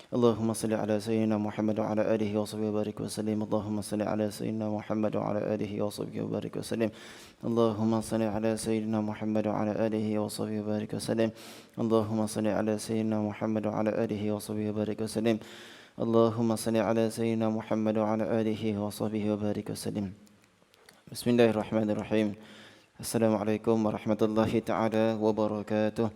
اللهم صل على سيدنا محمد وعلى آله وصحبه وبارك وسلم. اللهم صل على سيدنا محمد وعلى آله وصحبه وبارك وسلم. اللهم صل على سيدنا محمد وعلى آله وصحبه وبارك وسلم. اللهم صل على سيدنا محمد وعلى آله وصحبه وبارك وسلم. اللهم صل على سيدنا محمد وعلى آله وصحبه وبارك وسلم. بسم الله الرحمن الرحيم. السلام عليكم ورحمة الله تعالى وبركاته.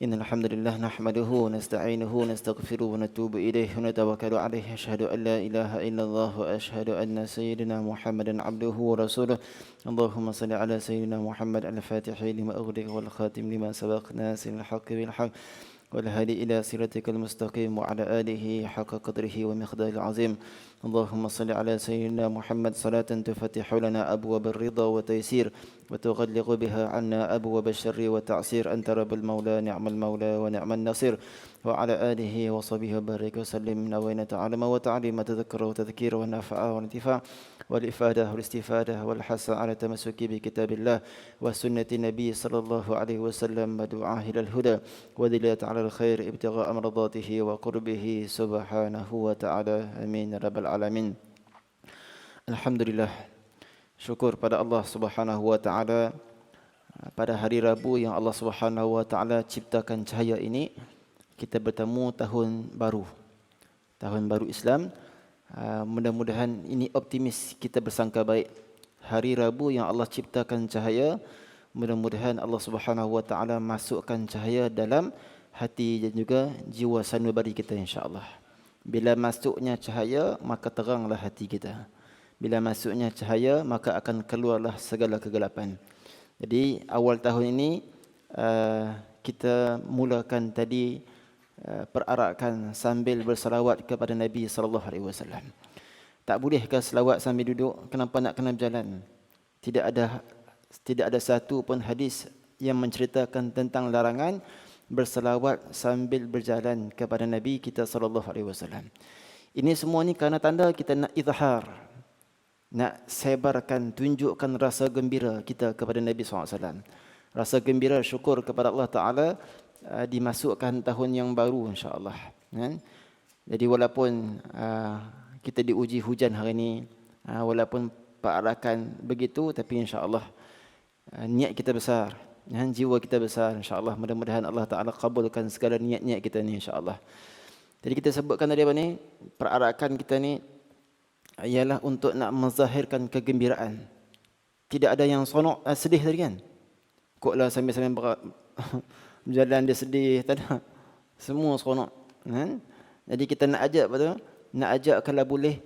إن الحمد لله نحمده ونستعينه ونستغفره ونتوب إليه ونتوكل عليه. أشهد أن لا إله إلا الله وأشهد أن سيدنا محمدا عبده ورسوله. اللهم صل على سيدنا محمد الفاتح لما أغلق والخاتم لما سبق ناصر الحق بالحق والهادي إلى صراطك المستقيم وعلى آله حق قدره ومقداره العظيم. اللهم صل على سيدنا محمد صلاة تفتح لنا أبواب الرضا والتيسير وتغلق بها عنا أبواب الشر والتعسير. أنت رب المولى نعم المولى ونعم النصير. وعلى آله وصحبه وبارك وسلم. نوينا تعلم وتعليم تذكر وتذكير والنفع والانتفاع والإفادة والاستفادة والحث على التمسك بكتاب الله وسنة النبي صلى الله عليه وسلم ودعاه إلى الهدى ودلالة على الخير ابتغاء مرضاته وقربه سبحانه وتعالى. آمين يا رب العالمين. Alhamdulillah, syukur pada Allah Subhanahu wa taala pada hari Rabu yang Allah Subhanahu wa taala ciptakan cahaya ini kita bertemu tahun baru Islam. Mudah-mudahan ini optimis, kita bersangka baik. Hari Rabu yang Allah ciptakan cahaya, mudah-mudahan Allah Subhanahu wa taala masukkan cahaya dalam hati dan juga jiwa sanubari kita insya-Allah. Bila masuknya cahaya, maka teranglah hati kita. Bila masuknya cahaya, maka akan keluarlah segala kegelapan. Jadi awal tahun ini kita mulakan tadi perarakan sambil bersalawat kepada Nabi sallallahu alaihi wasallam. Tak bolehkah selawat sambil duduk? Kenapa nak kena berjalan? Tidak ada satu pun hadis yang menceritakan tentang larangan bersalawat sambil berjalan kepada Nabi kita sallallahu alaihi wasallam. Ini semua ni kerana tanda kita nak izhar, nak sebarkan, tunjukkan rasa gembira kita kepada Nabi SAW. Rasa gembira, syukur kepada Allah Ta'ala dimasukkan tahun yang baru insya-Allah. Jadi walaupun kita diuji hujan hari ini, walaupun perarakan begitu, tapi insya-Allah niat kita besar, jiwa kita besar insya-Allah. Mudah-mudahan Allah Ta'ala kabulkan segala niat-niat kita ni insya-Allah. Jadi kita sebutkan tadi apa ni, perarakan kita ni ialah untuk nak menzahirkan kegembiraan. Tidak ada yang sonok sedih tadi kan. Koklah sambil-sambil berjalan dia sedih, tak ada. Semua seronok. Jadi kita nak ajak apa tu? Nak ajak kalau boleh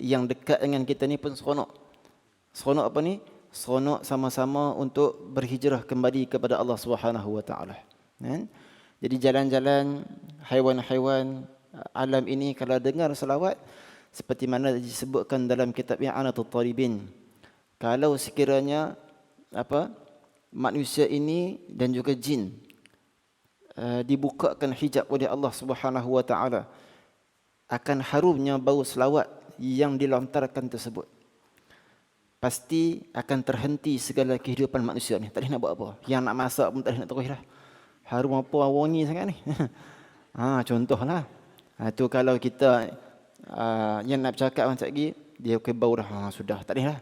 yang dekat dengan kita ni pun seronok. Seronok apa ni? Seronok sama-sama untuk berhijrah kembali kepada Allah Subhanahu wa taala. Jadi jalan-jalan haiwan-haiwan alam ini kalau dengar selawat seperti mana disebutkan dalam kitab I'anatul Talibin, kalau sekiranya manusia ini dan juga jin dibukakan hijab oleh Allah Subhanahu wa taala, akan harumnya bau selawat yang dilontarkan tersebut, pasti akan terhenti segala kehidupan manusia ni. Tak boleh nak buat apa. Yang nak masak pun tak boleh nak terus dah. Harum apa wangi sangat ni. Contohlah. Tu kalau kita yang nak bercakap macam lagi, dia ke bau dah, sudah, tak boleh dah.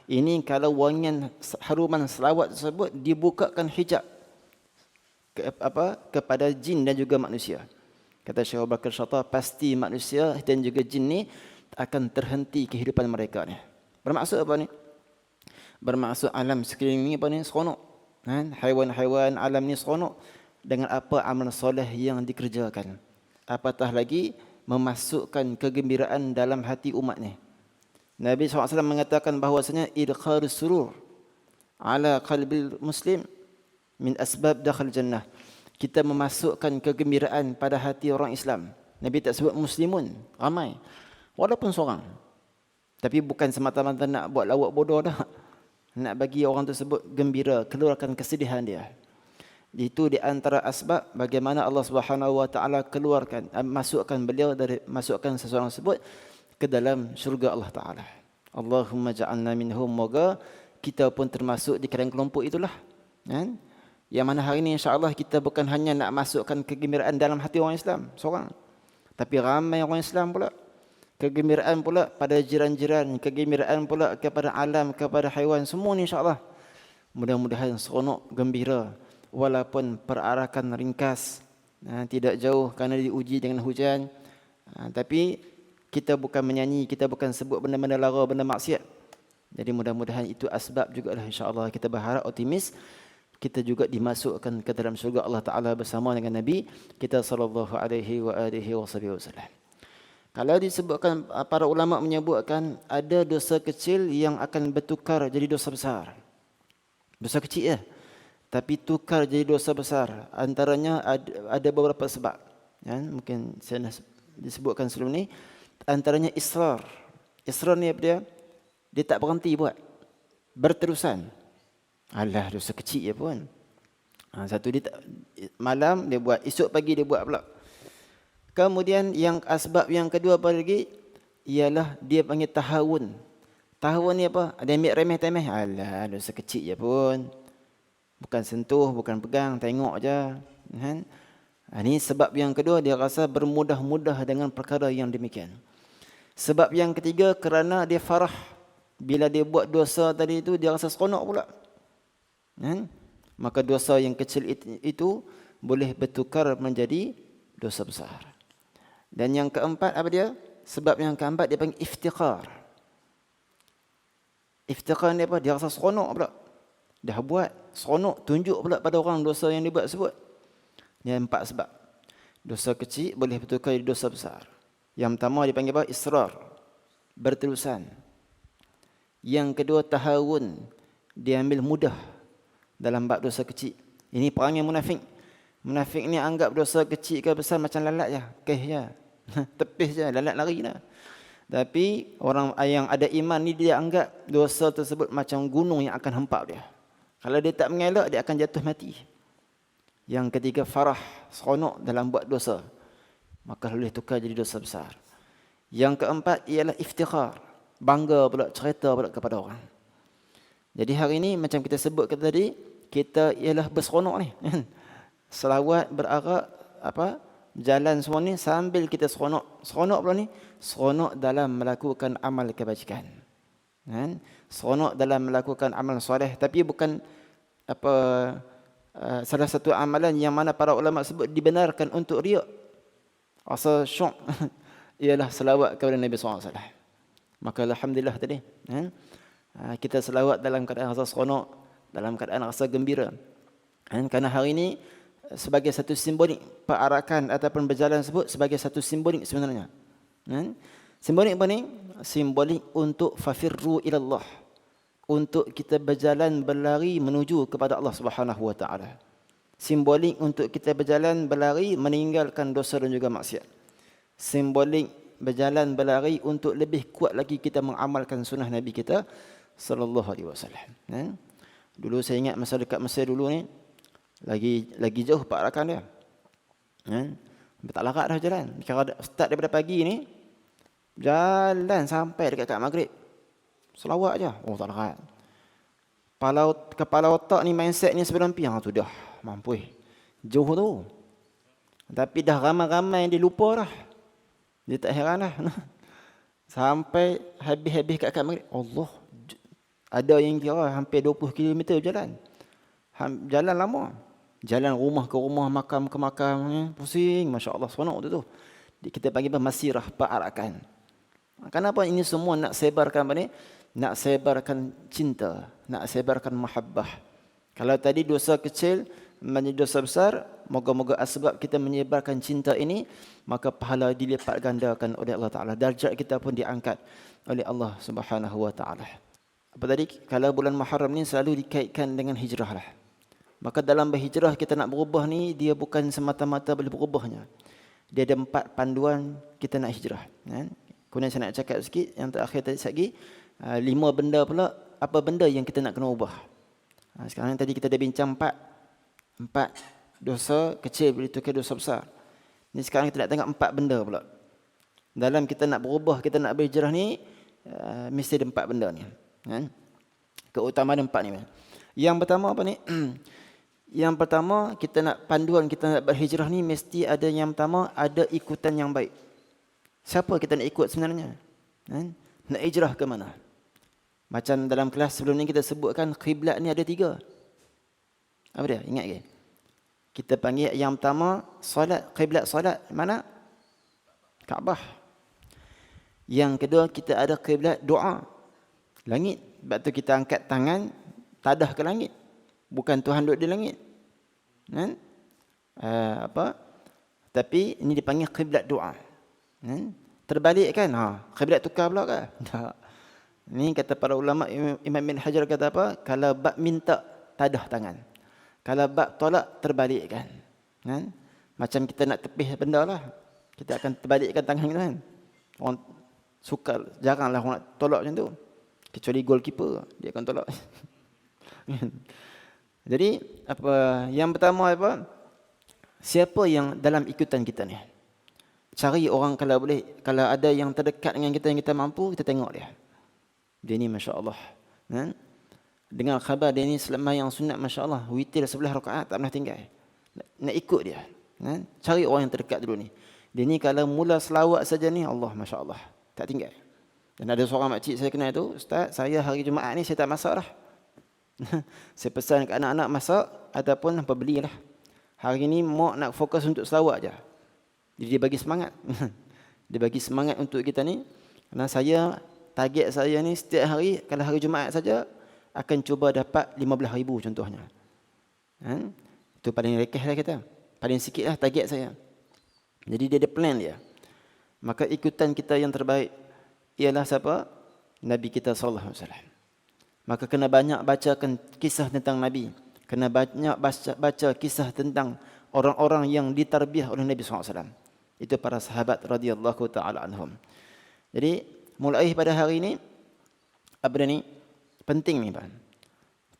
Ini kalau wangian haruman selawat tersebut dibukakan hijab kepada jin dan juga manusia. Kata Syekh Abu Bakar Syatah, pasti manusia dan juga jin ni akan terhenti kehidupan mereka ni. Bermaksud apa ni? Bermaksud alam sekeliling ni apa ni? Seronok. Haiwan-haiwan alam ni seronok dengan apa amal soleh yang dikerjakan. Apatah lagi memasukkan kegembiraan dalam hati umat ni. Nabi SAW mengatakan bahawasanya idkharus surur ala qalbil muslim min asbab dakhal jannah. Kita memasukkan kegembiraan pada hati orang Islam. Nabi tak sebut muslimun, ramai. Walaupun seorang. Tapi bukan semata-mata nak buat lawak bodoh dah. Nak bagi orang tersebut gembira, keluarkan kesedihan dia. Itu di antara asbab bagaimana Allah Subhanahu wa taala keluarkan, masukkan seseorang tersebut ke dalam syurga Allah Taala. Allahumma ja'alna minhum, moga kita pun termasuk di kalangan kelompok itulah. Yang mana hari ini insya-Allah kita bukan hanya nak masukkan kegembiraan dalam hati orang Islam seorang, tapi ramai orang Islam pula. Kegembiraan pula pada jiran-jiran, kegembiraan pula kepada alam, kepada haiwan, semua ni insya-Allah. Mudah-mudahan seronok, gembira, walaupun perarakan ringkas, tidak jauh kerana diuji dengan hujan. Tapi kita bukan menyanyi, kita bukan sebut benda-benda lara, benda maksiat. Jadi mudah-mudahan itu asbab jugalah insya-Allah. Kita berharap optimis kita juga dimasukkan ke dalam syurga Allah Taala bersama dengan Nabi kita sallallahu alaihi wasallam. Kalau disebutkan, para ulama menyebutkan ada dosa kecil yang akan bertukar jadi dosa besar. Dosa kecil ya, tapi tukar jadi dosa besar. Antaranya ada beberapa sebab. Ya, mungkin saya disebutkan sebelum ni. Antaranya israr. Israr ni apa dia? Dia tak berhenti buat, berterusan. Alah, dosa kecil je pun. Satu dia malam dia buat, esok pagi dia buat pula. Kemudian yang asbab yang kedua apa lagi? Ialah dia panggil tahawun. Tahawun ni apa? Ada ambil remeh-temeh. Alah, dosa kecil je pun. Bukan sentuh, bukan pegang, tengok je. Kan? Ini sebab yang kedua, dia rasa bermudah-mudah dengan perkara yang demikian. Sebab yang ketiga, kerana dia farah. Bila dia buat dosa tadi itu, dia rasa seronok pula. Kan? Maka dosa yang kecil itu boleh bertukar menjadi dosa besar. Dan yang keempat apa dia? Sebab yang keempat dia panggil iftiqar. Iftiqar ni apa? Dia rasa seronok pula. Dah buat, seronok, tunjuk pula pada orang dosa yang dia buat sebut. Ini empat sebab. Dosa kecil boleh bertukar jadi dosa besar. Yang pertama dia panggil apa? Israr. Berterusan. Yang kedua tahawun. Dia ambil mudah dalam bab dosa kecil. Ini perangai munafik. Munafik ni anggap dosa kecil ke besar macam lalat je. Keh je. Tepis je, lalat lari dah. Tapi orang yang ada iman ni dia anggap dosa tersebut macam gunung yang akan hempap dia. Kalau dia tak mengelak, dia akan jatuh mati. Yang ketiga farah, seronok dalam buat dosa. Maka boleh tukar jadi dosa besar. Yang keempat ialah iftikhar. Bangga pula, cerita pula kepada orang. Jadi hari ini macam kita sebut tadi, kita ialah berseronok ni. Selawat, berarak, jalan semua ni sambil kita seronok. Seronok pula ni, seronok dalam melakukan amal kebajikan. Kan? Seronok dalam melakukan amal soleh, tapi bukan salah satu amalan yang mana para ulama sebut dibenarkan untuk riak. Rasa syok ialah selawat kepada Nabi SAW. Maka alhamdulillah tadi, kan? Kita selawat dalam keadaan rasa seronok, dalam keadaan rasa gembira. Kan? Kerana hari ini sebagai satu simbolik perarakan ataupun berjalan sebut sebagai satu simbolik sebenarnya. Simbolik apa ni? Simbolik untuk fafirru ilallah. Untuk kita berjalan berlari menuju kepada Allah Subhanahu wa taala. Simbolik untuk kita berjalan berlari meninggalkan dosa dan juga maksiat. Simbolik berjalan berlari untuk lebih kuat lagi kita mengamalkan sunnah Nabi kita sallallahu alaihi wasallam. Dulu saya ingat masa dekat Mesir dulu ni lagi jauh perarakan dia. Tak larat dah jalan. Kalau start daripada pagi ni, jalan sampai dekat maghrib. Selawat je. Oh, tak larat. Kepala otak ni, mindset ni sebelum piang tu dah mampu. Jauh tu. Tapi dah ramai-ramai yang dia lupa dah. Dia tak heran dah. Sampai habis-habis kat maghrib. Allah. Ada yang kira hampir 20 km jalan. Jalan lama. Jalan rumah ke rumah, makam ke makam, pusing, masya-Allah, seronok tu. Kita panggil masirah perarakan. Kenapa ini semua nak sebarkan apa ni? Nak sebarkan cinta, nak sebarkan mahabbah. Kalau tadi dosa kecil menjadi dosa besar, moga-moga asbab kita menyebarkan cinta ini, maka pahala dilipat gandakan oleh Allah Taala. Darjat kita pun diangkat oleh Allah Subhanahu wa taala. Apa tadi? Kalau bulan Muharram ni selalu dikaitkan dengan hijrah lah. Maka dalam berhijrah kita nak berubah ni, dia bukan semata-mata boleh berubahnya. Dia ada 4 panduan kita nak hijrah. Kemudian saya nak cakap sikit, yang terakhir tadi lagi, 5 benda pula, apa benda yang kita nak kena ubah. Sekarang tadi kita dah bincang 4 dosa kecil boleh tukar dosa besar. Ni sekarang kita nak tengok 4 benda pula. Dalam kita nak berubah, kita nak berhijrah ni, mesti ada 4 benda ni. Keutamaan 4 ni. Yang pertama apa ni? Yang pertama, kita nak panduan kita nak berhijrah ni mesti ada yang pertama, ada ikutan yang baik. Siapa kita nak ikut sebenarnya? Nak hijrah ke mana? Macam dalam kelas sebelum ni kita sebutkan kiblat ni ada 3. Apa dia? Ingat ke? Kita panggil yang pertama solat, kiblat solat mana? Kaabah. Yang kedua kita ada kiblat doa. Langit. Sebab tu kita angkat tangan tadah ke langit. Bukan Tuhan duduk di langit. Tapi ini dipanggil kiblat doa. Terbalik kan? Kiblat tukar pula ke? Tak. Ni kata para ulama, Imam bin Hajar kata apa? Kalau bab minta, tadah tangan. Kalau bab tolak, terbalikkan. Macam kita nak tepih benda lah. Kita akan terbalikkan tangan kita kan. Orang suka, jaranglah orang nak tolak macam tu. Kecuali goalkeeper, dia akan tolak. Jadi, yang pertama apa? Siapa yang dalam ikutan kita ni? Cari orang kalau boleh, kalau ada yang terdekat dengan kita yang kita mampu, kita tengok dia. Dia ni Masya Allah. Dengar khabar dia ni sembahyang sunat Masya Allah. Witir 11 rakaat tak pernah tinggal. Nak ikut dia. Cari orang yang terdekat dulu ni. Dia ni kalau mula selawat saja ni, Allah Masya Allah. Tak tinggal. Dan ada seorang makcik saya kenal tu, Ustaz, saya hari Jumaat ni saya tak masak dah. Saya pesan ke anak-anak masak ataupun belilah. Hari ni mak nak fokus untuk selawat je. Jadi dia bagi semangat. Dia bagi semangat untuk kita ni. Kerana target saya ni setiap hari, kalau hari Jumaat saja, akan cuba dapat 15,000 contohnya. Itu paling rekeh lah kita. Paling sikit lah target saya. Jadi dia ada plan dia. Maka ikutan kita yang terbaik ialah siapa? Nabi kita SAW. Maka kena banyak bacakan kisah tentang Nabi. Kena banyak baca kisah tentang orang-orang yang ditarbiah oleh Nabi SAW. Itu para sahabat radhiyallahu ta'ala anhum. Jadi mulai pada hari ini, penting ni Pak.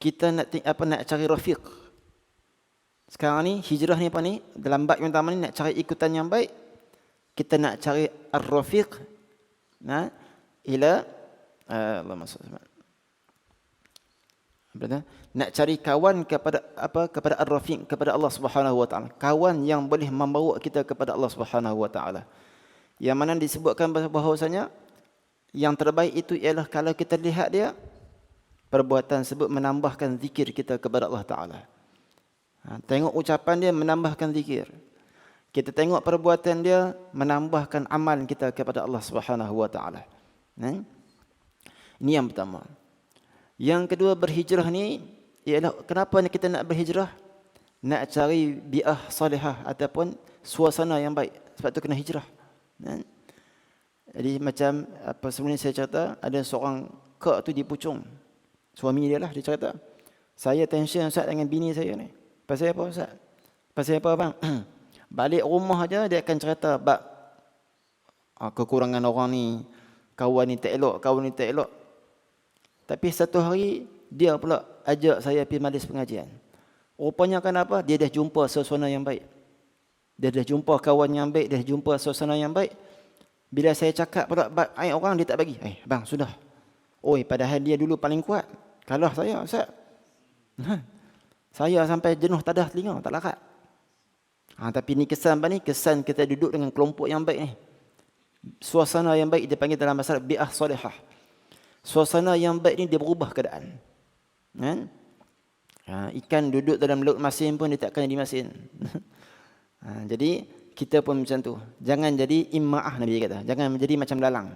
Kita nak cari rafiq. Sekarang ni hijrah ni dalam bab yang pertama ni nak cari ikutan yang baik. Kita nak cari ar-rafiq ila Allahumma salli. Nak cari kawan kepada ar-rafiq, kepada Allah Subhanahu wa taala. Kawan yang boleh membawa kita kepada Allah Subhanahu wa taala. Yang mana disebutkan bahawasanya yang terbaik itu ialah kalau kita lihat dia, perbuatan tersebut menambahkan zikir kita kepada Allah Ta'ala. Tengok ucapan dia menambahkan zikir. Kita tengok perbuatan dia menambahkan amal kita kepada Allah Subhanahu Wa Ta'ala. Ini yang pertama. Yang kedua, berhijrah ni ialah kenapa kita nak berhijrah? Nak cari bi'ah salihah ataupun suasana yang baik. Sebab tu kena hijrah. Jadi macam sebelum ni saya cerita, ada seorang kak tu di Puchong. Suami dia lah, dia cerita. Saya tension Ustaz dengan bini saya ni. Pasal apa Ustaz? Pasal apa bang? Balik rumah aja dia akan cerita bab kekurangan orang ni, kawan ni tak elok, kawan ni tak elok. Tapi satu hari dia pula ajak saya pergi majlis pengajian. Rupanya kenapa? Dia dah jumpa suasana yang baik. Dia dah jumpa kawan yang baik, dia dah jumpa suasana yang baik. Bila saya cakap pula air orang, dia tak bagi. Bang, sudah. Oi, padahal dia dulu paling kuat. Kalah saya, Ustaz. Saya sampai jenuh tadah telinga, tak larat. Tapi ni kesan apa ni? Kesan kita duduk dengan kelompok yang baik ni. Suasana yang baik dia panggil dalam bahasa bi'ah salihah. Suasana yang baik ni dia berubah keadaan. Ikan duduk dalam laut masin pun dia tak akan jadi masin. Jadi kita pun macam tu. Jangan jadi imma'ah, Nabi kata. Jangan menjadi macam lalang.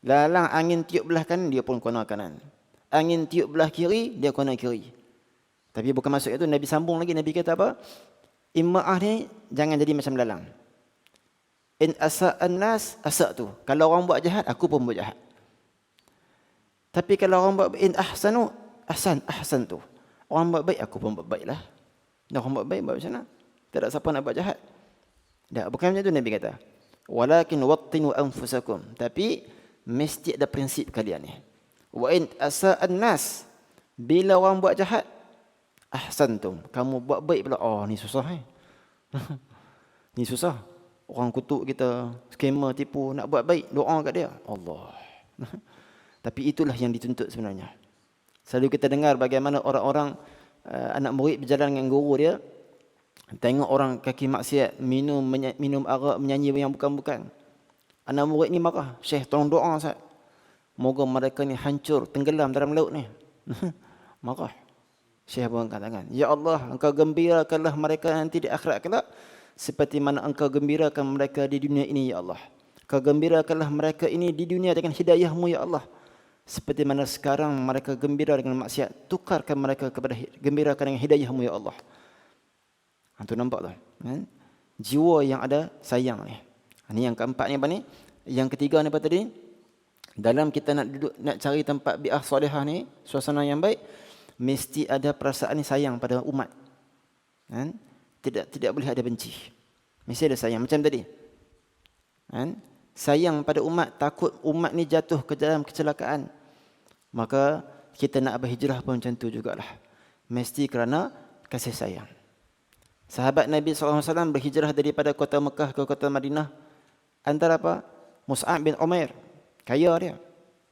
Lalang angin tiup belah kanan, dia pun kena kanan. Angin tiup belah kiri, dia kena kiri. Tapi bukan maksud itu, Nabi sambung lagi. Nabi kata apa? Imma'ah ni, jangan jadi macam lalang. In asa'an nas, asa'tu. Kalau orang buat jahat, aku pun buat jahat. Tapi kalau orang buat in ahsanu, ahsan tu. Orang buat baik, aku pun buat baiklah. Dan orang buat baik, buat macam mana? Tak ada siapa nak buat jahat. Tak, bukan macam tu Nabi kata. Walakin wattinu anfusakum. Tapi mesti ada prinsip kalian ni. Wa in asa'an nas, bila orang buat jahat, ahsantum. Kamu buat baik pula. Oh, ni susah Ni susah. Orang kutuk kita, skema tipu, nak buat baik, doa kat dia. Allah. Tapi itulah yang dituntut sebenarnya. Selalu kita dengar bagaimana orang-orang anak murid berjalan dengan guru dia, tengok orang kaki maksiat minum arak, menyanyi yang bukan-bukan. Anak murid ni marah, Syekh tolong doa Ustaz, moga mereka ni hancur, tenggelam dalam laut ni. Marah. Syekh pun angkat tangan, ya Allah, engkau gembirakanlah mereka nanti di akhirat kelak seperti mana engkau gembirakan mereka di dunia ini, ya Allah. Kau gembirakanlah mereka ini di dunia dengan hidayahmu, ya Allah. Seperti mana sekarang mereka gembira dengan maksiat, tukarkan mereka kepada gembirakan dengan hidayahmu, ya Allah. Itu nampak tak? Kan? Jiwa yang ada sayang ni. Ini yang keempat ni apa ni? Yang ketiga ni apa tadi? Dalam kita nak duduk, nak cari tempat bi'ah solehah ni, suasana yang baik, mesti ada perasaan ni sayang pada umat. Kan? Tidak boleh ada benci. Mesti ada sayang macam tadi. Kan? Sayang pada umat, takut umat ni jatuh ke dalam kecelakaan. Maka kita nak berhijrah pun macam tu jugalah. Mesti kerana kasih sayang. Sahabat Nabi SAW berhijrah daripada kota Mekah ke kota Madinah. Antara apa? Mus'ab bin Umair. Kaya dia.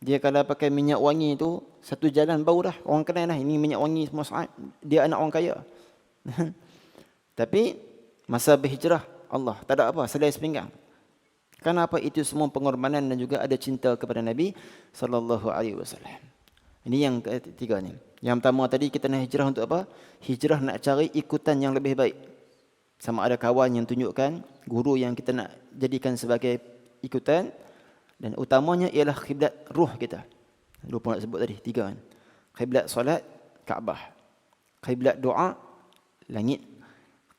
Dia kalau pakai minyak wangi tu, satu jalan bau dah. Orang kenal dah, ini minyak wangi Mus'ab. Dia anak orang kaya. Tapi masa berhijrah, Allah tak ada apa, selai sepinggang. Kenapa? Itu semua pengorbanan dan juga ada cinta kepada Nabi SAW. Ini yang ketiga ni. Yang pertama tadi kita nak hijrah untuk apa? Hijrah nak cari ikutan yang lebih baik. Sama ada kawan yang tunjukkan, guru yang kita nak jadikan sebagai ikutan. Dan utamanya ialah kiblat ruh kita. Lupa nak sebut tadi, tiga kan. Kiblat solat, Kaabah. Kiblat doa, langit.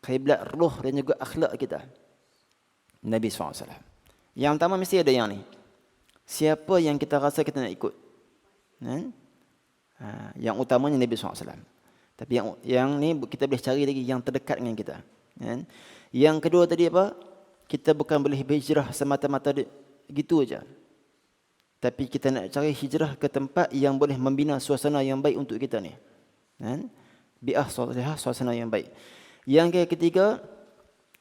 Kiblat ruh dan juga akhlak kita, Nabi SAW. Yang pertama mesti ada yang ni. Siapa yang kita rasa kita nak ikut? Yang utamanya Nabi SAW. Tapi yang ni kita boleh cari lagi yang terdekat dengan kita. Yang kedua tadi apa? Kita bukan boleh berhijrah semata-mata gitu aja. Tapi kita nak cari hijrah ke tempat yang boleh membina suasana yang baik untuk kita ni. Bi'ah solehah, suasana yang baik. Yang ketiga,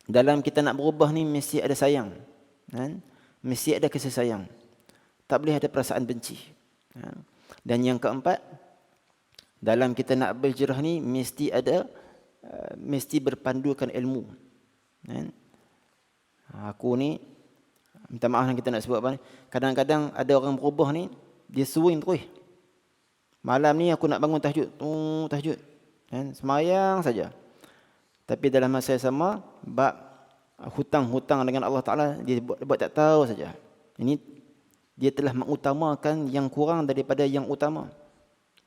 dalam kita nak berubah ni mesti ada sayang. Mesti ada kasih sayang. Tak boleh ada perasaan benci. Dan yang keempat, dalam kita nak berhijrah ni mesti ada, mesti berpandukan ilmu. Aku ni, minta maaf kita nak sebut apa ni, kadang-kadang ada orang berubah ni, dia swing terus. Malam ni aku nak bangun tahajud, tahajud, semayang saja. Tapi dalam masa yang sama, bab hutang-hutang dengan Allah Ta'ala, dia buat tak tahu saja. Ini dia telah mengutamakan yang kurang daripada yang utama.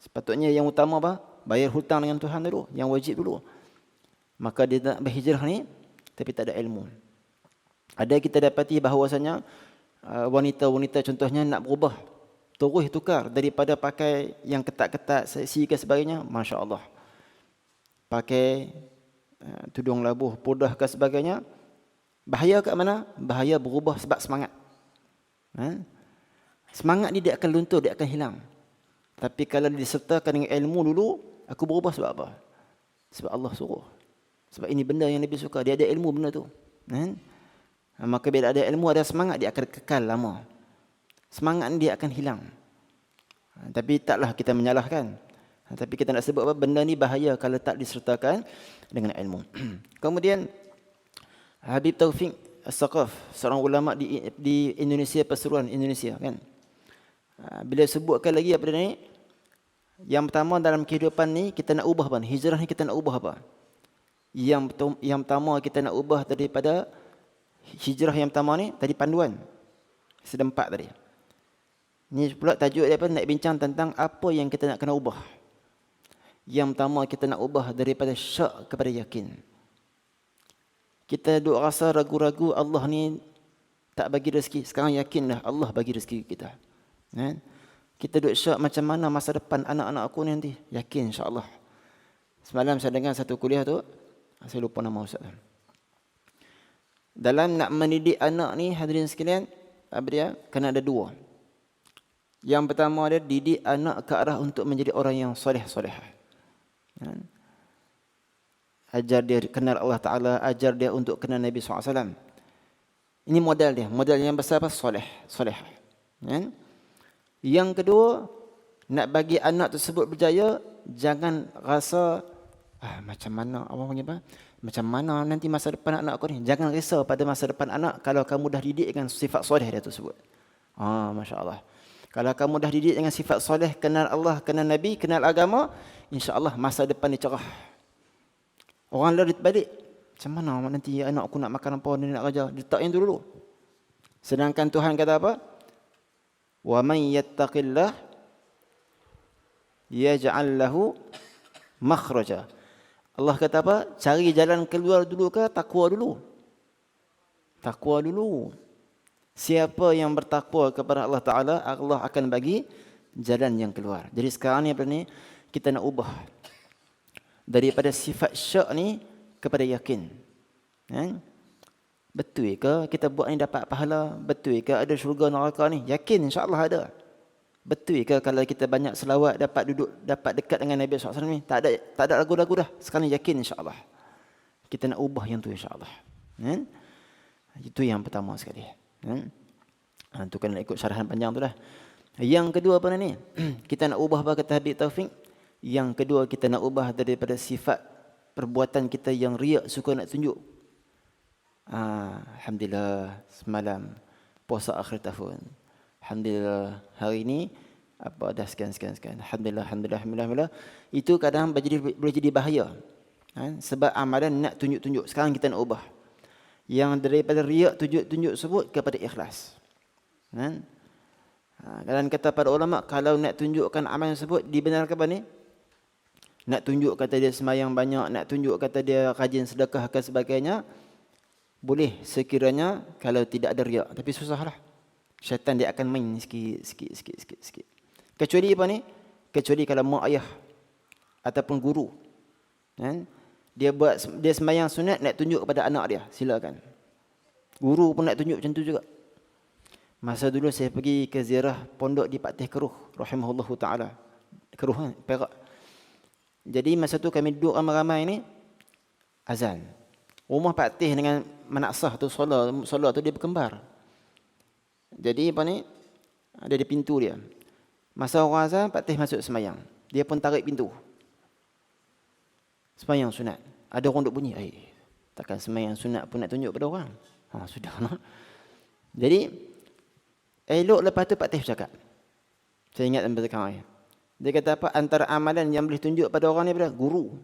Sepatutnya yang utama apa? Bayar hutang dengan Tuhan dulu, yang wajib dulu. Maka dia nak berhijrah ni, tapi tak ada ilmu. Ada kita dapati bahawasanya wanita-wanita contohnya nak berubah, terus tukar daripada pakai yang ketat-ketat, seksi ke sebagainya, Masya Allah. Pakai tudung labuh, pudah ke sebagainya. Bahaya kat mana? Bahaya berubah sebab semangat. Semangat ni dia akan luntur, dia akan hilang. Tapi kalau disertakan dengan ilmu dulu, aku berubah sebab apa? Sebab Allah suruh. Sebab ini benda yang Nabi suka. Dia ada ilmu benda tu. Maka bila ada ilmu, ada semangat, dia akan kekal lama. Semangat ni dia akan hilang. Tapi taklah kita menyalahkan. Tapi kita nak sebut apa? Benda ni bahaya kalau tak disertakan dengan ilmu. Kemudian Habib Taufiq As-Saqaf, seorang ulama di Indonesia, Pasuruan Indonesia kan. Bila sebutkan lagi apa ni? Yang pertama dalam kehidupan ni kita nak ubah apa? Hijrah ni kita nak ubah apa? Yang pertama kita nak ubah daripada hijrah yang pertama ni tadi panduan. Sedempat tadi. Ni pula tajuk dia apa? Nak bincang tentang apa yang kita nak kena ubah. Yang pertama kita nak ubah daripada syak kepada yakin. Kita duk rasa ragu-ragu Allah ni tak bagi rezeki. Sekarang yakinlah Allah bagi rezeki kita. Kita duk syak macam mana masa depan anak-anak aku ni nanti. Yakin insya-Allah. Semalam saya dengar satu kuliah tu, saya lupa nama ustaz. Dalam nak mendidik anak ni hadirin sekalian, apa dia? Kena ada dua. Yang pertama dia didik anak ke arah untuk menjadi orang yang soleh-solehah. Ajar dia kenal Allah Ta'ala, ajar dia untuk kenal Nabi SAW. Ini modal dia. Modal yang besar apa? Soleh. Yang kedua, nak bagi anak tersebut berjaya, jangan rasa Macam mana, apa panggil apa? Macam mana nanti masa depan anak kau ni? Jangan risau pada masa depan anak kalau kamu dah didik dengan sifat soleh dia tersebut. Masya Allah. Kalau kamu dah didik dengan sifat soleh, kenal Allah, kenal Nabi, kenal agama, insya-Allah masa depan dia cerah. Orang lain balik, macam mana nanti anak aku nak makan apa, dia nak kerja, dia tak yang tu dulu. Sedangkan Tuhan kata apa? Wa man yattaqillah yaj'al lahu makhraja. Allah kata apa? Cari jalan keluar dulu ke takwa dulu? Takwa dulu. Siapa yang bertakwa kepada Allah Ta'ala, Allah akan bagi jalan yang keluar. Jadi sekarang ni apa ni? Kita nak ubah daripada sifat syak ni kepada yakin. Betul ke kita buat ni dapat pahala? Betul ke ada syurga neraka ni? Yakin insya-Allah ada. Betul ke kalau kita banyak selawat dapat dekat dengan Nabi SAW ni? Tak ada ragu-ragu dah. Sekarang yakin insya-Allah. Kita nak ubah yang tu insya-Allah. Itu yang pertama sekali. Itu kan nak ikut syarahan panjang tu dah. Yang kedua apa ni? Kita nak ubah apa kata Habib Taufik? Yang kedua kita nak ubah daripada sifat perbuatan kita yang riak, suka nak tunjuk. Alhamdulillah semalam puasa akhir tahun. Alhamdulillah hari ini apa dah sekian. Alhamdulillah. Itu kadang boleh jadi bahaya. Sebab amalan nak tunjuk-tunjuk. Sekarang kita nak ubah. Yang daripada riak tunjuk-tunjuk sebut kepada ikhlas. Kadang kata para ulama kalau nak tunjukkan amalan sebut dibenarkan apa ni? Nak tunjuk kata dia semayang banyak, nak tunjuk kata dia rajin sedekah dan sebagainya, boleh sekiranya kalau tidak ada riak. Tapi susahlah. Syaitan dia akan main sikit. Kecuali apa ni? Kecuali kalau mak ayah ataupun guru. Dia semayang sunat nak tunjuk kepada anak dia, silakan. Guru pun nak tunjuk macam tu juga. Masa dulu saya pergi ke ziarah pondok di Pak Teh Keruh, rahimahullahu taala. Keruh Perak. Jadi masa tu kami duduk ramai-ramai ni azan. Rumah Pak Teh dengan Manaksah tu solar tu dia berkembar. Jadi apa ni? Ada di pintu dia. Masa orang azan, Pak Teh masuk semayang. Dia pun tarik pintu. Semayang sunat. Ada orang duk bunyi, takkan semayang sunat pun nak tunjuk pada orang. Sudah lah. Jadi elok lepas tu Pak Teh bercakap. Saya ingat dalam sekarang. Dia kata apa? Antara amalan yang boleh tunjuk pada orang ni adalah guru.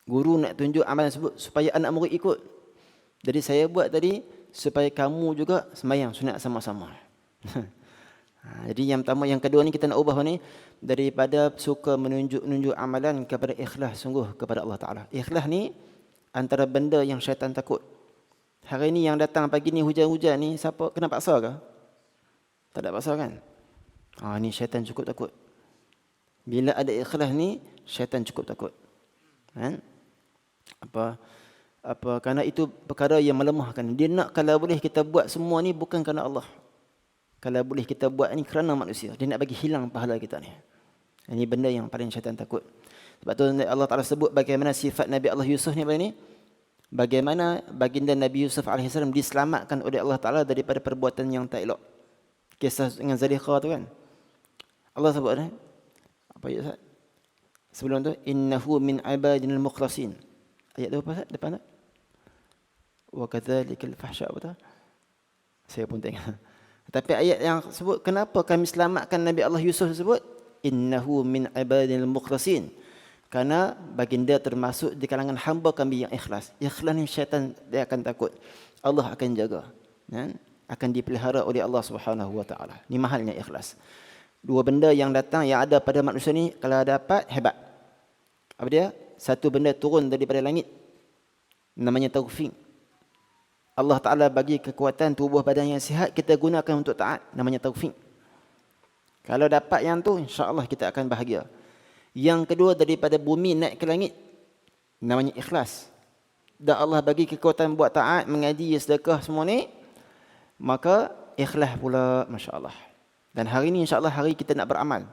Guru nak tunjuk amalan sebut supaya anak murid ikut. Jadi saya buat tadi supaya kamu juga semayang sunat sama-sama. Jadi yang pertama, yang kedua ni kita nak ubah ni daripada suka menunjuk amalan kepada ikhlas sungguh kepada Allah Ta'ala. Ikhlas ni antara benda yang syaitan takut. Hari ni yang datang pagi ni hujan-hujan ni siapa kena paksa ke? Tak ada paksa kan? Ni syaitan cukup takut. Bila ada ikhlas ni syaitan cukup takut. Kerana itu perkara yang melemahkan. Dia nak kalau boleh kita buat semua ni bukan kerana Allah. Kalau boleh kita buat ni kerana manusia. Dia nak bagi hilang pahala kita ni. Ini benda yang paling syaitan takut. Sebab tu Allah Ta'ala sebut bagaimana sifat Nabi Allah Yusuf ni apa ni? Bagaimana baginda Nabi Yusuf AS diselamatkan oleh Allah Ta'ala daripada perbuatan yang tak elok. Kisah dengan Zalikhah tu kan. Allah sebut apa ayat Ustaz? Sebelum tu innahu min ibadinal mukhlasin. Ayat tu apa Ustaz? Depan tak? Wa kadzalikal fahsya apa tu? Saya pun tengok. Tapi ayat yang sebut kenapa kami selamatkan Nabi Allah Yusuf sebut innahu min ibadinal mukhlasin. Karena baginda termasuk di kalangan hamba kami yang ikhlas. Ikhlas ni syaitan dia akan takut. Allah akan jaga. Akan dipelihara oleh Allah Subhanahu wa taala. Ni mahalnya ikhlas. Dua benda yang datang yang ada pada manusia ni kalau dapat hebat. Apa dia? Satu benda turun daripada langit. Namanya taufik. Allah Ta'ala bagi kekuatan tubuh badan yang sihat, kita gunakan untuk taat. Namanya taufik. Kalau dapat yang tu, insya-Allah kita akan bahagia. Yang kedua daripada bumi naik ke langit. Namanya ikhlas. Dan Allah bagi kekuatan buat taat, mengaji, sedekah semua ni. Maka ikhlas pula, masya-Allah. Dan hari ini insya-Allah hari kita nak beramal.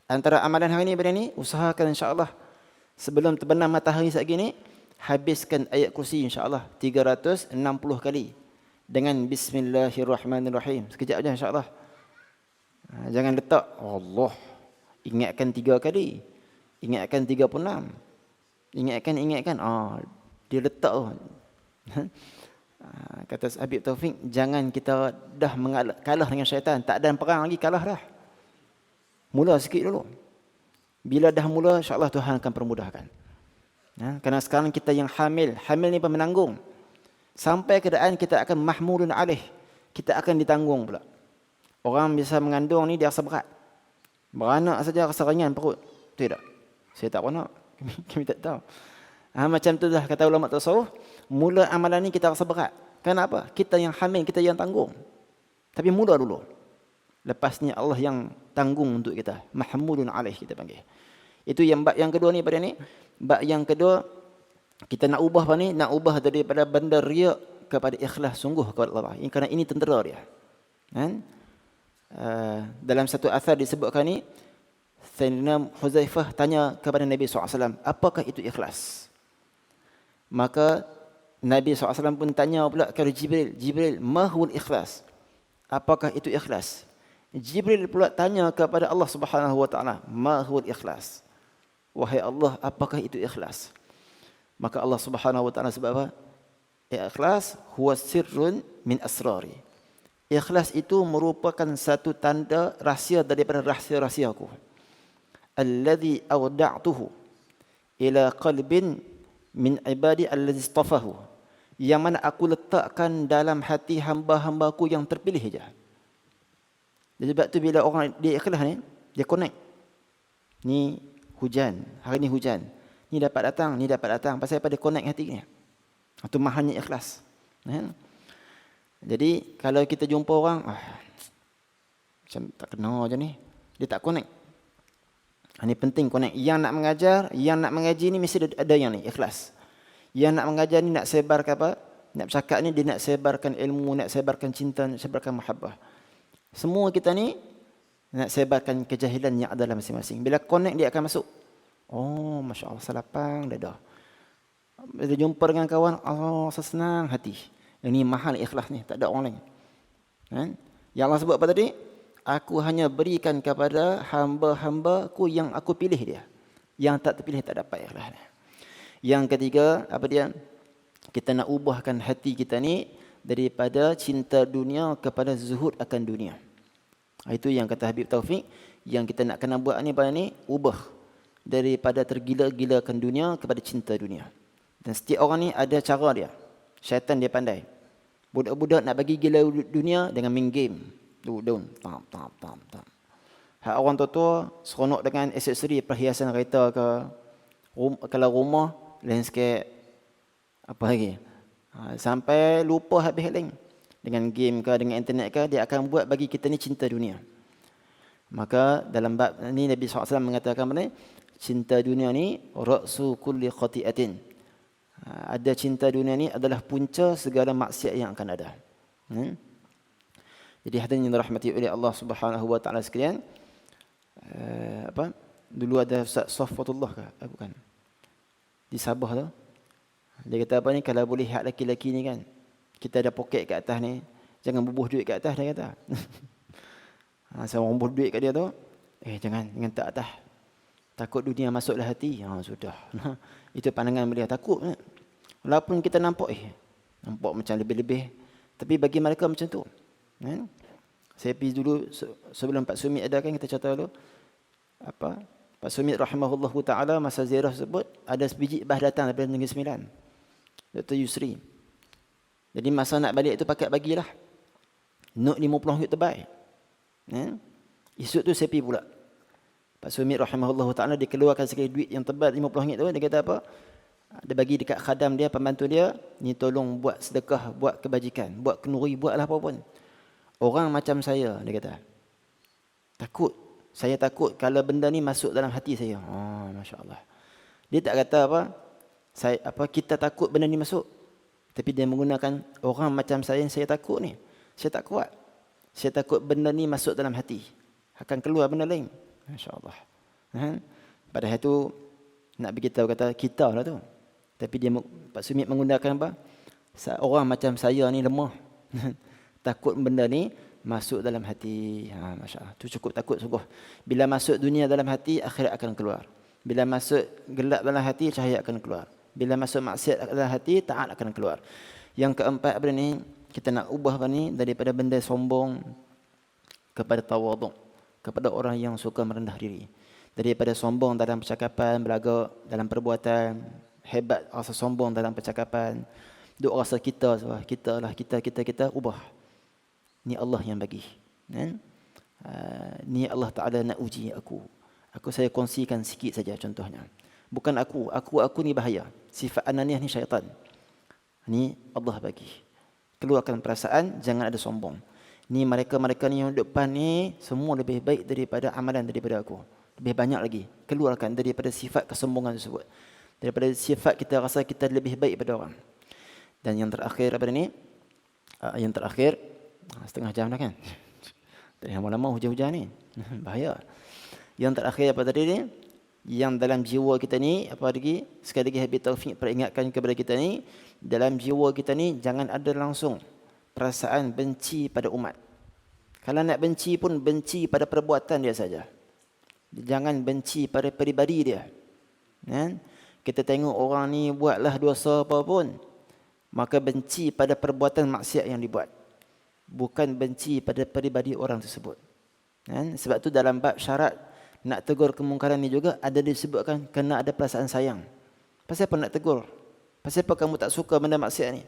Antara amalan hari ini ni usahakan insya-Allah sebelum terbenam matahari saat gini habiskan ayat kursi insya-Allah 360 kali dengan bismillahirrahmanirrahim. Sekejap aja insya-Allah. Jangan letak Allah. Ingatkan 3 kali. Ingatkan 36. Ingatkan. Dia letak tu. Kata Habib Taufik, jangan kita dah kalah dengan syaitan. Tak ada perang lagi, kalah dah. Mula sikit dulu. Bila dah mula, insyaAllah Tuhan akan permudahkan. Kerana sekarang kita yang hamil ni menanggung. Sampai keadaan kita akan mahmulun alaih. Kita akan ditanggung pula. Orang biasa mengandung ni dia rasa berat. Beranak saja rasa ringan perut. Tidak. Saya tak beranak. Kami tak tahu. Macam tu dah kata ulama tasawuf. Mula amalan ni kita rasa berat. Kenapa? Kita yang hamil, kita yang tanggung. Tapi mula dulu. Lepasnya Allah yang tanggung untuk kita. Mahmulun alaih kita panggil. Itu yang bab yang kedua ni pada ni. Bab yang kedua, kita nak ubah apa ni? Nak ubah daripada benda riak kepada ikhlas sungguh kepada Allah. Kerana ini tentera dia. Dalam satu asar disebutkan ni, Sayyidina Huzaifah tanya kepada Nabi SAW, apakah itu ikhlas? Maka Nabi SAW pun tanya pula kepada Jibril, mahul ikhlas? Apakah itu ikhlas? Jibril pula tanya kepada Allah Subhanahu Wa Taala, mahul ikhlas? Wahai Allah, apakah itu ikhlas? Maka Allah Subhanahu Wa Taala sebab apa? Ikhlas huwa sirrun min asrari. Ikhlas itu merupakan satu tanda rahsia daripada rahsia-rahsiaku. Alladhi awda'tuhu ila qalbin min ibadi allazi istafahu. Yang mana aku letakkan dalam hati hamba-hambaku yang terpilih saja. Sebab tu bila orang dia ikhlas ni, dia connect. Ni hujan, hari ni hujan. Ni dapat datang. Pasal apa dia connect hati ni. Itu mahalnya ikhlas. Jadi kalau kita jumpa orang, macam tak kenal je ni. Dia tak connect. Ini penting connect. Yang nak mengajar, yang nak mengaji ni mesti ada yang ni, ikhlas. Yang nak mengajar ni nak sebarkan apa? Nak bercakap ni dia nak sebarkan ilmu, nak sebarkan cinta, nak sebarkan mahabbah. Semua kita ni nak sebarkan kejahilan yang ada dalam masing-masing. Bila connect dia akan masuk. Oh, Masya Allah, salapang dah. Bila jumpa dengan kawan, senang hati. Ini mahal ikhlas ni, tak ada orang lain. Yang Allah sebut apa tadi? Aku hanya berikan kepada hamba-hambaku yang aku pilih dia. Yang tak terpilih tak dapat ikhlas. Yang ketiga, apa dia? Kita nak ubahkan hati kita ni daripada cinta dunia kepada zuhud akan dunia. Itu yang kata Habib Taufik, yang kita nak kena buat ni pada ni, ubah daripada tergila-gilakan dunia kepada cinta dunia. Dan setiap orang ni ada cara dia. Syaitan dia pandai. Budak-budak nak bagi gila dunia dengan main game. Daun. Tam. Hak orang tua seronok dengan aksesori perhiasan kereta ke. Kalau rumah, landscape. Apa lagi? Sampai lupa habis lain. Dengan game ke, dengan internet ke, dia akan buat bagi kita ni cinta dunia. Maka dalam bab ni Nabi SAW mengatakan mana? Cinta dunia ni ra'su kulli khati'atin. Ada cinta dunia ni adalah punca segala maksiat yang akan ada. Jadi hadirin yang dirahmati oleh Allah Subhanahu Wa Taala sekalian, dulu ada Ustaz Safwatullah ke? Bukan. Di Sabah tu. Dia kata apa ni, kalau boleh hak laki-laki ni kan, kita ada poket kat atas ni, jangan bubuh duit kat atas, dia kata. Seorang bubuh duit kat dia tu, jangan tak atas. Takut dunia masuklah hati. Sudah. Itu pandangan beliau, takut. Walaupun kita nampak macam lebih-lebih, tapi bagi mereka macam tu. Saya pergi dulu sebelum Pak Sumit ada kan, kita cerita dulu Pak Sumit rahimahullahu ta'ala masa ziarah sebut ada sebiji bah datang daripada Negeri Sembilan, Dr. Yusri. Jadi masa nak balik tu pakat bagilah note RM50 terbaik. Esok tu saya pergi pula, Pak Sumit rahimahullahu ta'ala dia keluarkan sekali duit yang tebal RM50 tu. Dia kata apa, dia bagi dekat khadam dia, pembantu dia, ni tolong buat sedekah, buat kebajikan, buat kenuri, buatlah apa pun. Orang macam saya, dia kata, saya takut kalau benda ni masuk dalam hati saya. Masya Allah. Dia tak kata kita takut benda ni masuk. Tapi dia menggunakan orang macam saya takut ni. Saya tak kuat. Saya takut benda ni masuk dalam hati. Akan keluar benda lain. Masya Allah. Padahal itu, nak beritahu kata kita lah tu. Tapi dia, Pak Sumit menggunakan apa? Orang macam saya ni lemah. Takut benda ni masuk dalam hati. Masya Allah. Itu cukup takut sungguh. Bila masuk dunia dalam hati, akhirat akan keluar. Bila masuk gelap dalam hati, cahaya akan keluar. Bila masuk maksiat dalam hati, taat akan keluar. Yang keempat apa ni? Kita nak ubah apa ni? Daripada benda sombong kepada tawaduk, kepada orang yang suka merendah diri. Daripada sombong dalam percakapan, berlagak dalam perbuatan, hebat rasa sombong dalam percakapan, duk rasa kita lah, kita, ubah. Ni Allah yang bagi. Kan? Ni Allah Ta'ala nak uji aku. Saya kongsikan sikit saja contohnya. Bukan aku ni bahaya. Sifat ananiah ni syaitan. Ni Allah bagi. Keluarkan perasaan, jangan ada sombong. Ni mereka ni yang depan ni semua lebih baik daripada amalan daripada aku. Lebih banyak lagi. Keluarkan daripada sifat kesombongan tersebut. Daripada sifat kita rasa kita lebih baik daripada orang. Dan yang terakhir apa ni? Yang terakhir setengah jam dah kan? Tadi lama-lama hujan-hujan ni. Bahaya. Yang terakhir apa tadi ni? Yang dalam jiwa kita ni, apa lagi? Sekali lagi Habib Taufik peringatkan kepada kita ni, dalam jiwa kita ni jangan ada langsung perasaan benci pada umat. Kalau nak benci pun benci pada perbuatan dia saja. Jangan benci pada peribadi dia. Kan? Kita tengok orang ni buatlah dosa apa pun, maka benci pada perbuatan maksiat yang dibuat. Bukan benci pada peribadi orang tersebut. Kan? Sebab tu dalam bab syarat nak tegur kemungkaran ni juga ada disebutkan kena ada perasaan sayang. Pasal apa nak tegur? Pasal apa kamu tak suka benda maksiat ni?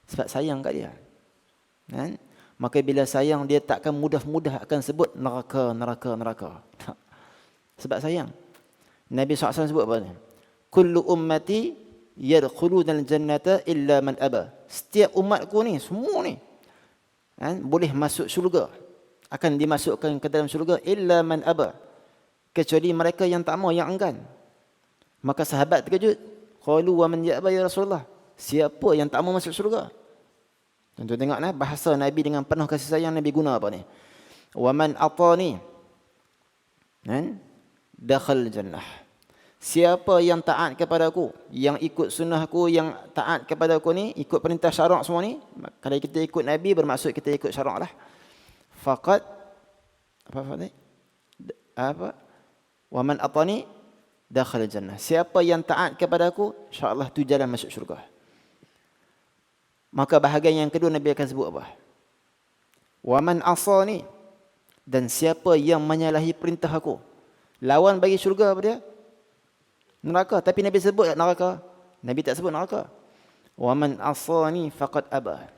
Sebab sayang kat dia. Kan? Maka bila sayang dia takkan mudah-mudah akan sebut neraka. Sebab sayang. Nabi SAW sebut apa ni? Kullu ummati yadkhuluna al-jannata illa man aba. Setiap umatku ni, semua ni, kan, boleh masuk syurga. Akan dimasukkan ke dalam syurga illa man aba. Kecuali mereka yang tak mau, yang enggan. Maka sahabat terkejut. Qalu wa man ya'ba ya Rasulullah. Siapa yang tak mau masuk syurga? Tentu tengok nah, bahasa Nabi dengan penuh kasih sayang Nabi guna apa ni? Wa man atani, kan? Dakhal jannah. Siapa yang taat kepada aku, yang ikut sunnah aku, yang taat kepada aku ni, ikut perintah syarak semua ni. Kalau kita ikut Nabi bermaksud kita ikut syarak lah. Faqad wa man atani dakhal jannah. Siapa yang taat kepada aku, insya-Allah tu jalan masuk syurga. Maka bahagian yang kedua Nabi akan sebut apa? Wa man asani, dan siapa yang menyalahi perintah aku. Lawan bagi syurga apa dia? Neraka. Tapi Nabi sebut neraka? Nabi tak sebut neraka. Wa man asani faqad aba.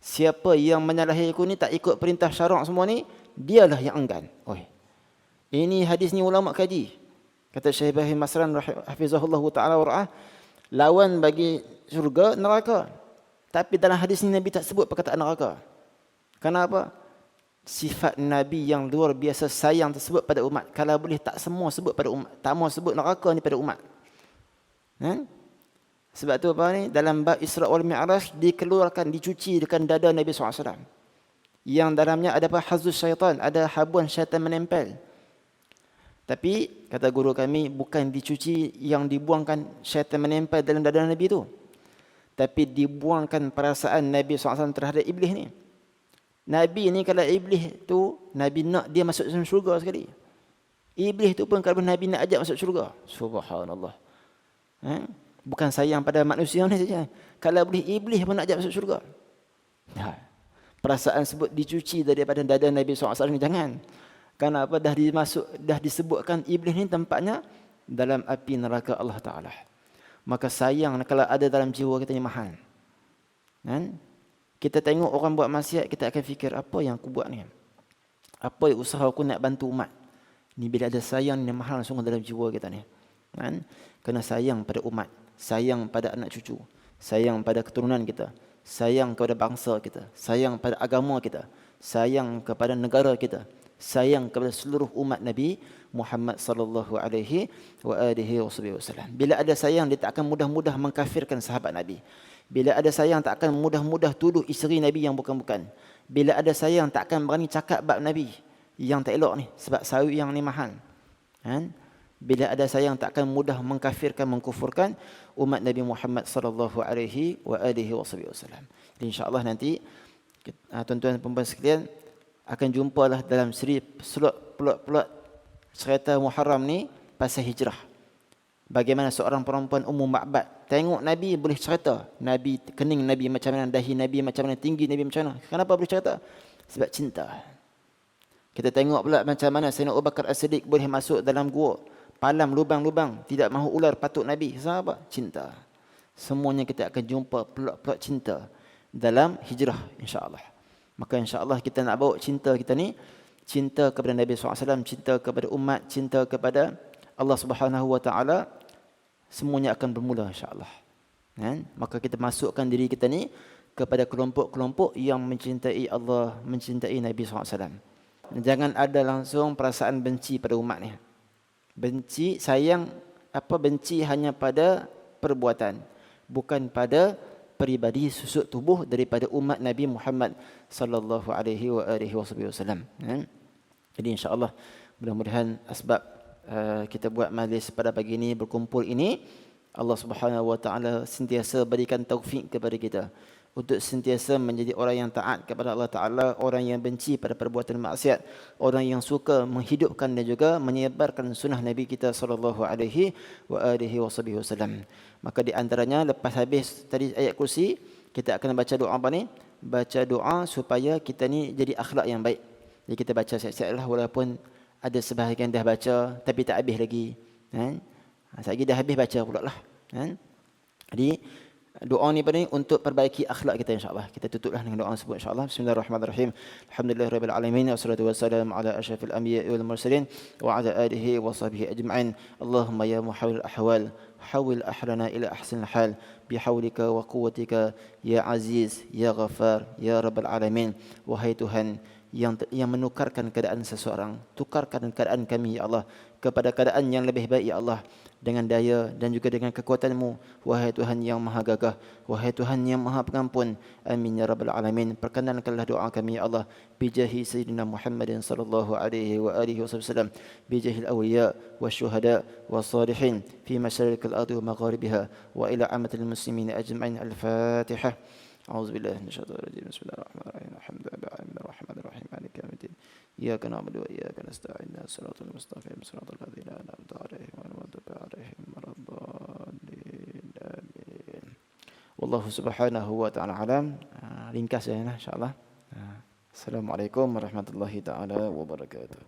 Siapa yang menyalahi aku ni, tak ikut perintah syarak semua ni, dialah yang enggan. Ini hadis ni ulama kaji. Kata Syekh Ibrahim Masran hafizahullah taala wa ra'ah, lawan bagi syurga neraka. Tapi dalam hadis ni Nabi tak sebut perkataan neraka. Kenapa? Sifat Nabi yang luar biasa sayang tersebut pada umat. Kalau boleh tak semua sebut pada umat, tak mau sebut neraka ni pada umat. Sebab tu apa ni? Dalam bab Isra wal Mi'raj dikeluarkan, dicucikan dada Nabi SAW. Yang dalamnya ada apa? Hazus syaitan, ada habuan syaitan menempel. Tapi kata guru kami, bukan dicuci yang dibuangkan syaitan menempel dalam dada Nabi tu, tapi dibuangkan perasaan Nabi SAW terhadap iblis ni. Nabi ni kalau iblis tu, Nabi nak dia masuk dalam syurga sekali. Iblis tu pun kalau Nabi nak ajak masuk syurga. Subhanallah. Bukan sayang pada manusia ni saja. Kalau boleh iblis pun nak ajak masuk syurga. Perasaan sebut dicuci daripada dada Nabi SAW ni jangan. Kenapa? Dah disebutkan iblis ni tempatnya dalam api neraka Allah Ta'ala. Maka sayang kalau ada dalam jiwa kita yang mahal. Kan? Kita tengok orang buat maksiat, kita akan fikir, apa yang aku buat ni? Apa yang usaha aku nak bantu umat? Ni bila ada sayang yang mahal sungguh dalam jiwa kita ni. Kan? Kena sayang pada umat, sayang pada anak cucu, sayang pada keturunan kita, sayang kepada bangsa kita, sayang pada agama kita, sayang kepada negara kita, sayang kepada seluruh umat Nabi Muhammad sallallahu alaihi wasallam. Bila ada sayang, dia tak akan mudah-mudah mengkafirkan sahabat Nabi. Bila ada sayang, tak akan mudah-mudah tuduh isteri Nabi yang bukan-bukan. Bila ada sayang, tak akan berani cakap bab Nabi yang tak elok ni, sebab sawi yang ni mahal. Kan? Bila ada sayang, tak akan mudah mengkafirkan, mengkufurkan umat Nabi Muhammad sallallahu alaihi wasallam. Jadi insya-Allah nanti tuan-tuan dan puan-puan sekalian akan jumpalah dalam siri plot cerita Muharram ni pasal hijrah. Bagaimana seorang perempuan Ma'bad tengok Nabi boleh cerita. Nabi, kening Nabi macam mana, dahi Nabi macam mana, tinggi Nabi macam mana. Kenapa boleh cerita? Sebab cinta. Kita tengok pula macam mana Sayyidina Abu Bakar As-Siddiq boleh masuk dalam gua, palam lubang-lubang, tidak mahu ular patuk Nabi. Sebab apa? Cinta. Semuanya kita akan jumpa pelak-pelak cinta dalam hijrah, insya-Allah. Maka insya-Allah kita nak bawa cinta kita ni, cinta kepada Nabi SAW, cinta kepada umat, cinta kepada Allah Subhanahu Wa Taala, semuanya akan bermula insya-Allah. Maka kita masukkan diri kita ni kepada kelompok-kelompok yang mencintai Allah, mencintai Nabi SAW. Jangan ada langsung perasaan benci pada umat ni. Benci, sayang, benci hanya pada perbuatan, bukan pada peribadi susuk tubuh daripada umat Nabi Muhammad sallallahu alaihi wasallam. Jadi insya-Allah mudah-mudahan asbab kita buat majlis pada pagi ini, berkumpul ini, Allah Subhanahu Wa Taala sentiasa berikan taufik kepada kita untuk sentiasa menjadi orang yang taat kepada Allah Taala, orang yang benci pada perbuatan maksiat, orang yang suka menghidupkan dan juga menyebarkan sunnah Nabi kita sallallahu alaihi wasallam. Maka di antaranya lepas habis tadi ayat kursi, kita akan baca doa apa ni? Baca doa supaya kita ni jadi akhlak yang baik. Jadi kita baca siap-siap lah, walaupun ada sebahagian dah baca tapi tak habis lagi. Sekejap dah habis baca pula lah. Jadi doa ni pada ni untuk perbaiki akhlak kita insya-Allah. Kita tutuplah dengan doa tersebut insya-Allah. Bismillahirrahmanirrahim. Alhamdulillahirabbil alamin wassalatu wassalamu ala asyrafil anbiya'i wal mursalin wa ala alihi wa sahbihi ajma'in. Allahumma ya muhawwil ahwal hawil ahlana ila ahsanil hal bihaulika wa quwwatika ya aziz ya ghafar ya rabbal alamin. Wahai Tuhan yang menukarkan keadaan seseorang, tukarkan keadaan kami ya Allah kepada keadaan yang lebih baik ya Allah, dengan daya dan juga dengan kekuatan-Mu, wahai Tuhan yang maha gagah, wahai Tuhan yang maha pengampun. Amin ya rabbal alamin. Perkenankanlah doa kami ya Allah, bijahi sayyidina Muhammadin sallallahu alaihi wa alihi wasallam, bijahil awliya wasyuhada wassalihin fi masyarikil ardi wa magharibiha wa ila ammatil muslimin ajma'in. Al-Fatihah. أعوذ بالله من الشيطان الرجيم. بسم الله الرحمن الرحيم. الحمد لله العالمين الرحمن الرحيم مالك يوم الدين إياك نعبد وإياك نستعين الصراط المستقيم صراط الذين أنعمت عليهم غير المغضوب عليهم ولا الضالين آمين. والله سبحانه وتعالى أعلم. ringkas ya insyaallah. Assalamualaikum warahmatullahi taala wabarakatuh.